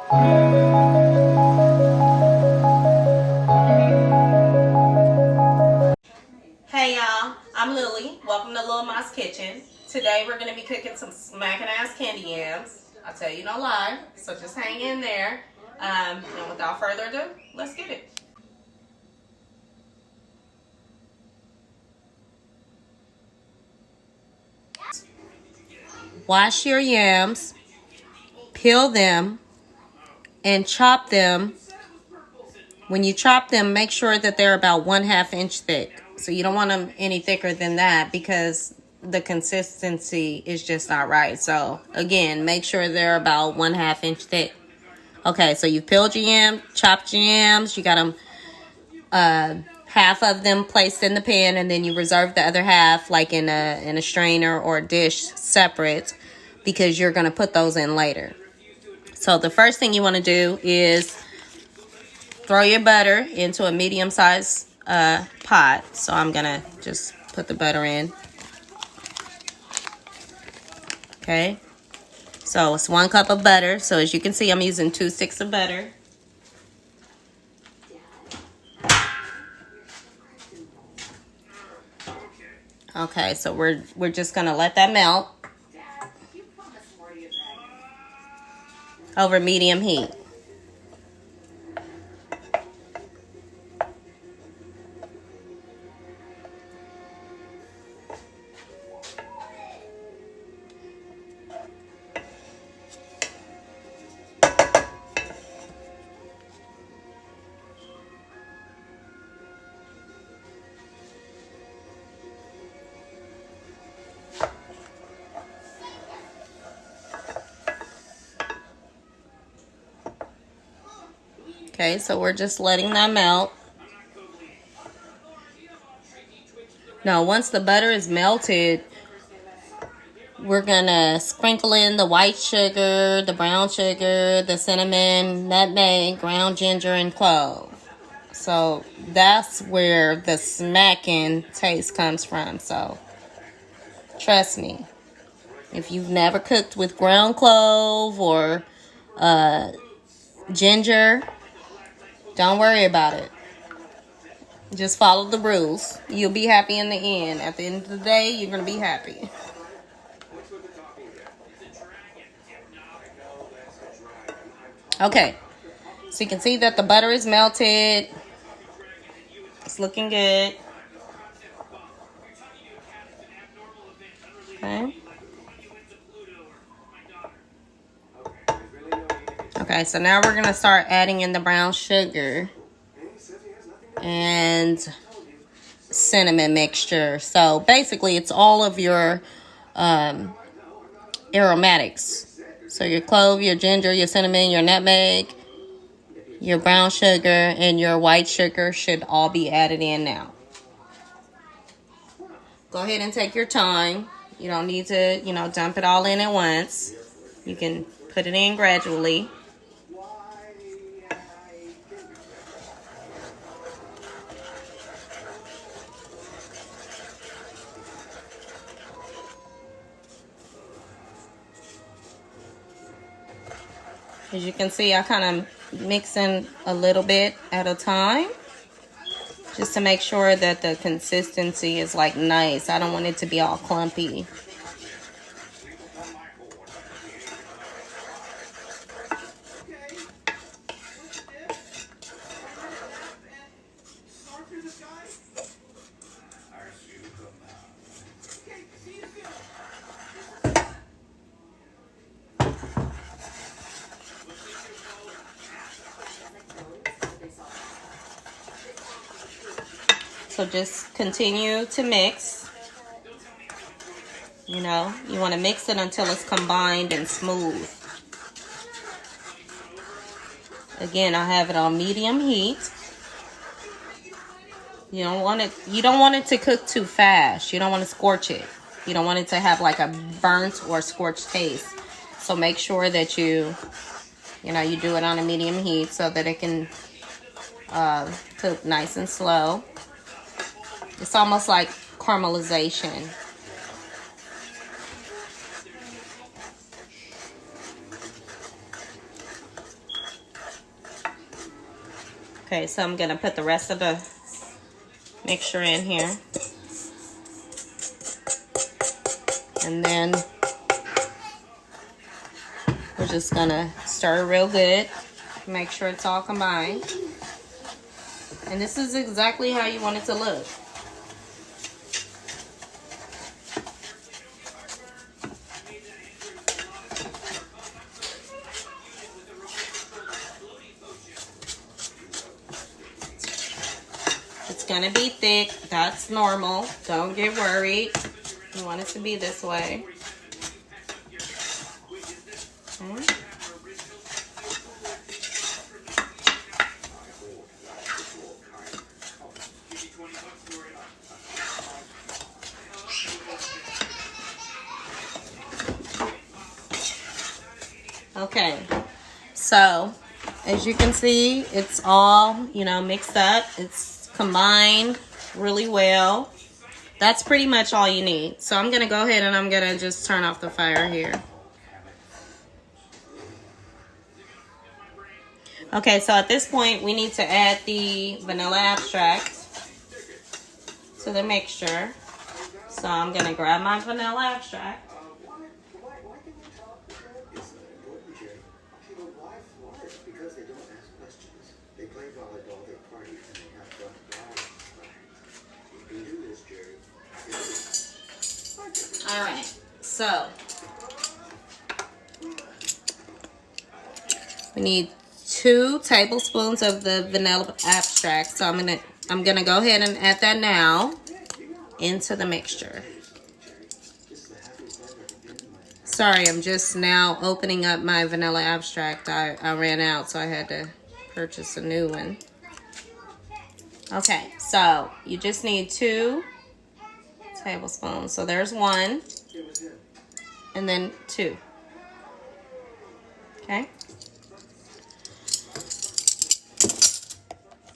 Hey y'all, I'm Lily. Welcome to Lil Ma's Kitchen. Today we're going to be cooking some smacking ass candy yams. I'll tell you no lie, so just hang in there. And without further ado, let's get it. Wash your yams, peel them, and chop them. When you chop them, make sure that they're about 1/2 inch thick. So you don't want them any thicker than that because the consistency is just not right. So again, make sure they're about 1/2 inch thick. Okay, so you peeled your yams, chopped your yams. You got them, half of them placed in the pan, and then you reserve the other half like in a strainer or a dish separate because you're gonna put those in later. So the first thing you want to do is throw your butter into a medium-sized pot. So I'm going to just put the butter in. Okay. So it's 1 cup of butter. So as you can see, I'm using 2 sticks of butter. Okay, so we're just going to let that melt over medium heat. Okay, so we're just letting that melt. Now, once the butter is melted, we're gonna sprinkle in the white sugar, the brown sugar, the cinnamon, nutmeg, ground ginger, and clove. So that's where the smacking taste comes from. So trust me, if you've never cooked with ground clove or ginger, don't worry about it. Just follow the rules. You'll be happy in the end. At the end of the day, you're going to be happy. Okay. So you can see that the butter is melted. It's looking good. Okay. Okay, so now we're going to start adding in the brown sugar and cinnamon mixture. So basically it's all of your aromatics. So your clove, your ginger, your cinnamon, your nutmeg, your brown sugar, and your white sugar should all be added in now. Go ahead and take your time. You don't need to, dump it all in at once. You can put it in gradually. As you can see, I kind of mix in a little bit at a time, just to make sure that the consistency is like nice. I don't want it to be all clumpy. So just continue to mix. You want to mix it until it's combined and smooth. Again, I have it on medium heat. You don't want it to cook too fast. You don't want to scorch it. You don't want it to have like a burnt or scorched taste. So make sure that you do it on a medium heat so that it can cook nice and slow. It's almost like caramelization. Okay, so I'm gonna put the rest of the mixture in here. And then we're just gonna stir real good. Make sure it's all combined. And this is exactly how you want it to look. It's gonna be thick. That's normal. Don't get worried. You want it to be this way. Okay. Okay, so as you can see, it's all, mixed up. It's combined really well. That's pretty much all you need. So I'm going to go ahead and I'm going to just turn off the fire here. Okay, so at this point, we need to add the vanilla extract to the mixture. So I'm going to grab my vanilla extract. All right, so we need 2 tablespoons of the vanilla extract. So I'm gonna go ahead and add that now into the mixture. Sorry, I'm just now opening up my vanilla extract. I ran out, so I had to purchase a new one. Okay, so you just need 2 tablespoons. So there's 1 and then 2. Okay.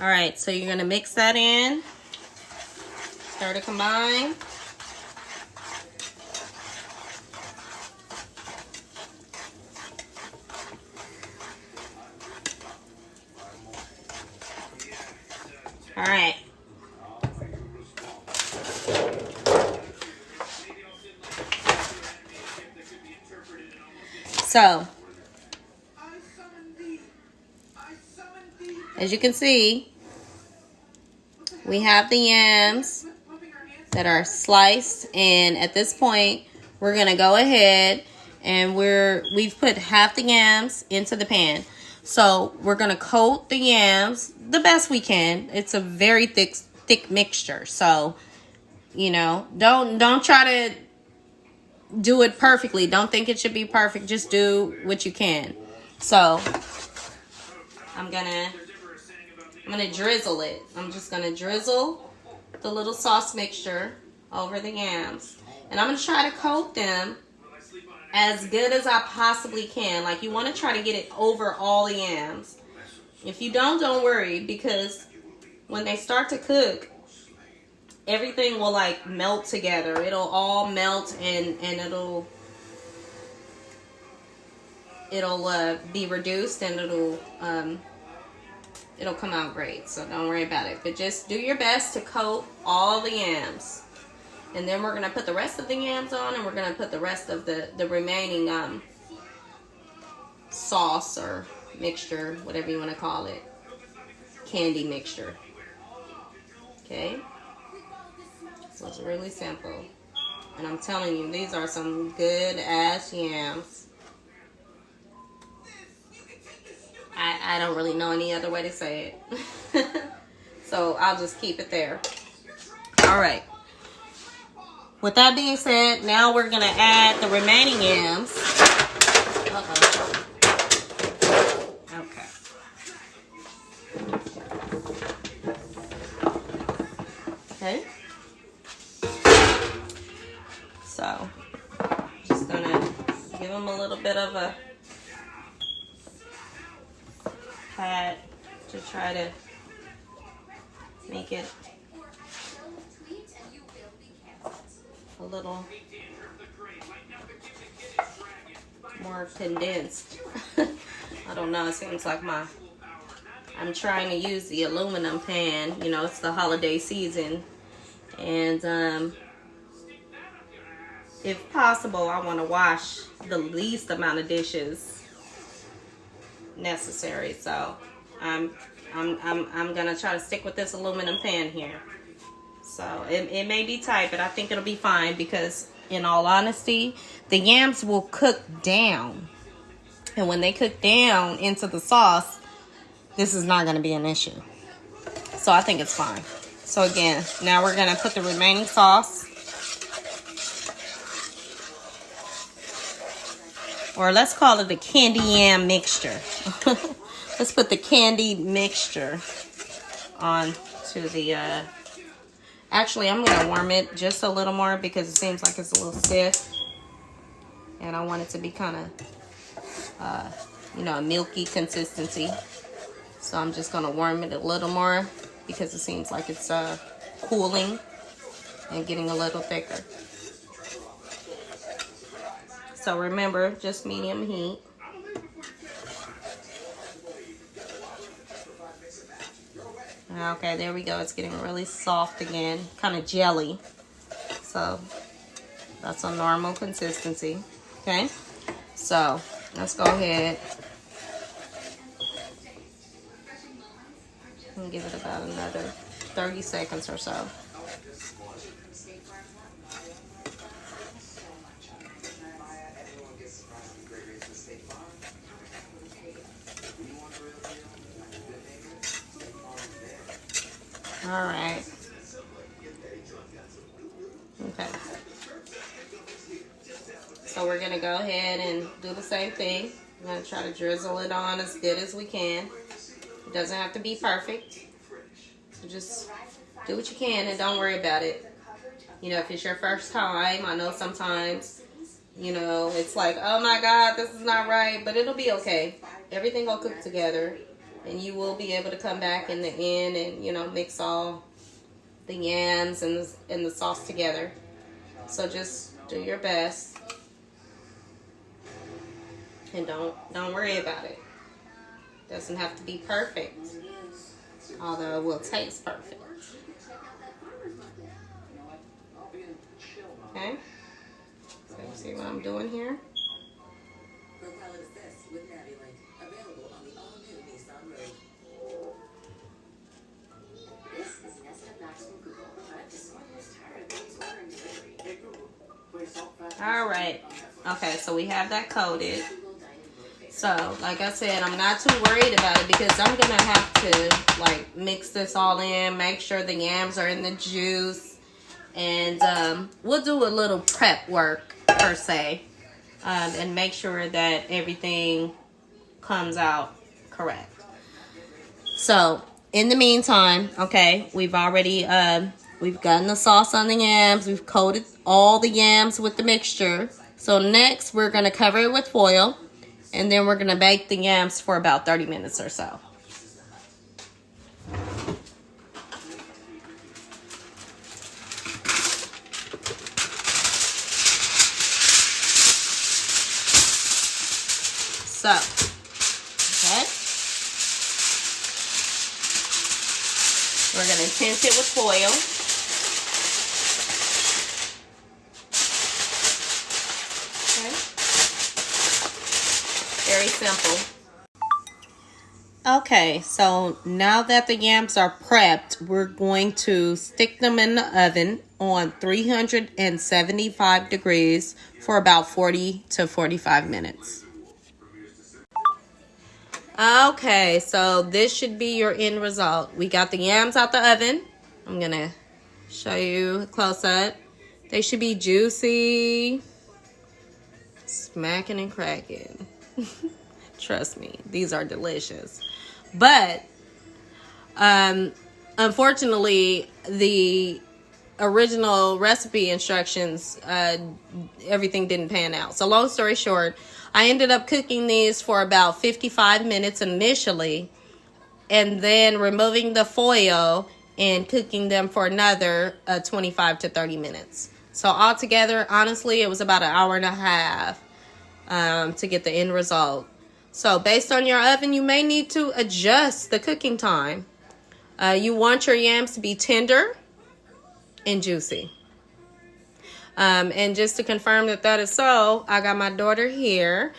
All right, so you're gonna mix that in. Start to combine. All right. So, as you can see, we have the yams that are sliced, and at this point, we're gonna go ahead and we've put half the yams into the pan. So we're gonna coat the yams the best we can. It's a very thick mixture, so don't try to do it perfectly. Don't think it should be perfect. Just do what you can. So I'm gonna drizzle it. I'm just gonna drizzle the little sauce mixture over the yams, and I'm gonna try to coat them as good as I possibly can. Like, you want to try to get it over all the yams. If you don't worry, because when they start to cook, everything will like melt together. It'll all melt, and it'll be reduced, and it'll come out great. So don't worry about it, but just do your best to coat all the yams. And then we're gonna put the rest of the yams on, and we're gonna put the rest of the remaining sauce or mixture, whatever you want to call it, candy mixture. Okay, so it's really simple, and I'm telling you, these are some good ass yams. I don't really know any other way to say it. So I'll just keep it there. All right. With that being said, now we're going to add the remaining yams. Okay. Okay. So, just going to give them a little bit of a pat to try to make it a little more condensed. I don't know, it seems like my I'm trying to use the aluminum pan. You know, it's the holiday season. And if possible, I want to wash the least amount of dishes necessary. So I'm gonna try to stick with this aluminum pan here. So it may be tight, but I think it'll be fine because, in all honesty, the yams will cook down. And when they cook down into the sauce, this is not going to be an issue. So I think it's fine. So again, now we're going to put the remaining sauce. Or let's call it the candy yam mixture. Let's put the candied mixture on to the... Actually, I'm going to warm it just a little more because it seems like it's a little stiff. And I want it to be kind of, you know, a milky consistency. So I'm just going to warm it a little more because it seems like it's cooling and getting a little thicker. So remember, just medium heat. Okay, there we go. It's getting really soft again, kind of jelly. So that's a normal consistency. Okay, so let's go ahead and give it about another 30 seconds or so. All right. Okay. So we're gonna go ahead and do the same thing. I'm gonna try to drizzle it on as good as we can. It doesn't have to be perfect. So just do what you can and don't worry about it. You know, if it's your first time, I know sometimes, you know, it's like, oh my God, this is not right, but it'll be okay. Everything will cook together. And you will be able to come back in the end and, you know, mix all the yams and the sauce together. So just do your best. And don't worry about it. Doesn't have to be perfect. Although it will taste perfect. Okay? So you see what I'm doing here? All right. Okay, so we have that coated. So, like I said, I'm not too worried about it because I'm going to have to, like, mix this all in, make sure the yams are in the juice. And we'll do a little prep work, per se, and make sure that everything comes out correct. So, in the meantime, okay, we've already... we've gotten the sauce on the yams. We've coated all the yams with the mixture. So next, we're going to cover it with foil. And then we're going to bake the yams for about 30 minutes or so. So, okay. We're going to tint it with foil. Very simple. Okay, so now that the yams are prepped, we're going to stick them in the oven on 375 degrees for about 40 to 45 minutes. Okay, so this should be your end result. We got the yams out the oven. I'm going to show you a close-up. They should be juicy, smacking and cracking. Trust me, these are delicious. But unfortunately, the original recipe instructions, everything didn't pan out. So long story short, I ended up cooking these for about 55 minutes initially, and then removing the foil and cooking them for another 25 to 30 minutes. So altogether, honestly, it was about an hour and a half to get the end result. So based on your oven, you may need to adjust the cooking time. You want your yams to be tender and juicy. And just to confirm that that is so, I got my daughter here.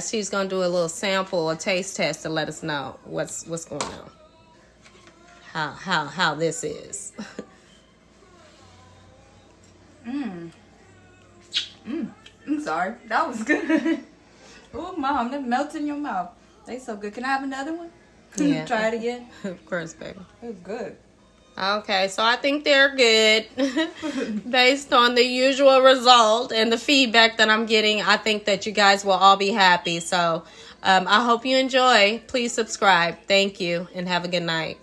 She's gonna do a little sample, a taste test to let us know what's going on. How this is. I'm sorry. That was good. Oh, Mom, that melts in your mouth. They so good. Can I have another one? Yeah. Try it again. Of course, baby. It was good. Okay, so I think they're good. Based on the usual result and the feedback that I'm getting, I think that you guys will all be happy. So I hope you enjoy. Please subscribe. Thank you, and have a good night.